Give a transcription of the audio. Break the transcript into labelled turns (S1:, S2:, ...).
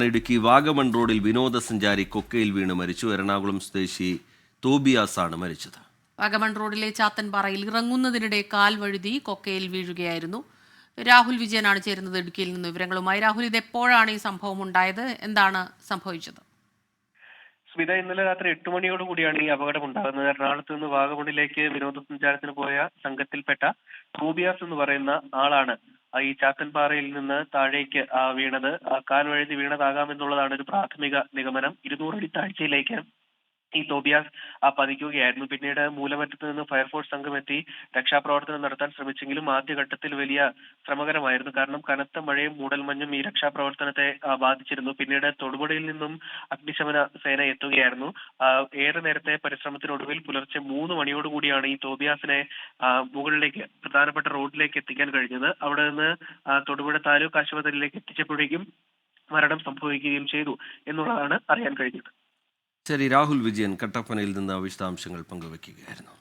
S1: ഇടുക്കി വാഗമൺ റോഡിൽ വിനോദസഞ്ചാരി കൊക്കയിൽ വീണ് മരിച്ചു. എറണാകുളം സ്വദേശി തോബിയാസ് ആണ് മരിച്ചത്.
S2: വാഗമൺ റോഡിലെ ചാത്തൻപാറയിൽ ഇറങ്ങുന്നതിനിടെ കാൽ വഴുതി കൊക്കയിൽ വീഴുകയായിരുന്നു. രാഹുൽ വിജയനാണ് ചേരുന്നത് ഇടുക്കിയിൽ നിന്ന് വിവരങ്ങളുമായി. രാഹുൽ, ഇത് എപ്പോഴാണ് ഈ സംഭവം ഉണ്ടായത്? എന്താണ് സംഭവിച്ചത്?
S3: സ്മിത, ഇന്നലെ രാത്രി 8 മണിയോട് കൂടിയാണ് ഈ അപകടം ഉണ്ടാകുന്നത്. എറണാകുളത്ത് നിന്ന് വാഗമണിലേക്ക് വിനോദസഞ്ചാരത്തിന് പോയ സംഘത്തിൽപ്പെട്ട തോബിയാസ് എന്ന് പറയുന്ന ആളാണ് ഈ ചാത്തൻപാറയിൽ നിന്ന് താഴേക്ക് വീണത്. കാൽ വഴുതി വീണതാകാമെന്നുള്ളതാണ് ഒരു പ്രാഥമിക നിഗമനം. 200 അടി താഴ്ചയിലേക്ക് ഈ തോബിയാസ് പതിക്കുകയായിരുന്നു. പിന്നീട് മൂലമറ്റത്ത് നിന്ന് ഫയർഫോഴ്സ് സംഘം എത്തി രക്ഷാപ്രവർത്തനം നടത്താൻ ശ്രമിച്ചെങ്കിലും ആദ്യഘട്ടത്തിൽ വലിയ ശ്രമകരമായിരുന്നു. കാരണം കനത്ത മഴയും മൂടൽമഞ്ഞും ഈ രക്ഷാപ്രവർത്തനത്തെ ബാധിച്ചിരുന്നു. പിന്നീട് തൊടുപുഴയിൽ നിന്നും അഗ്നിശമന സേന എത്തുകയായിരുന്നു. ഏറെ നേരത്തെ പരിശ്രമത്തിനൊടുവിൽ പുലർച്ചെ 3 മണിയോടുകൂടിയാണ് ഈ തോബിയാസിനെ മുകളിലേക്ക് പ്രധാനപ്പെട്ട റോഡിലേക്ക് എത്തിക്കാൻ കഴിഞ്ഞത്. അവിടെ നിന്ന് തൊടുപുഴ താലൂക്ക് ആശുപത്രിയിലേക്ക് എത്തിച്ചപ്പോഴേക്കും മരണം സംഭവിക്കുകയും ചെയ്തു എന്നുള്ളതാണ് അറിയാൻ കഴിഞ്ഞത്.
S1: ശരി, രാഹുൽ വിജയൻ കട്ടപ്പനയിൽ നിന്ന് വിശദാംശങ്ങൾ പങ്കുവയ്ക്കുകയായിരുന്നു.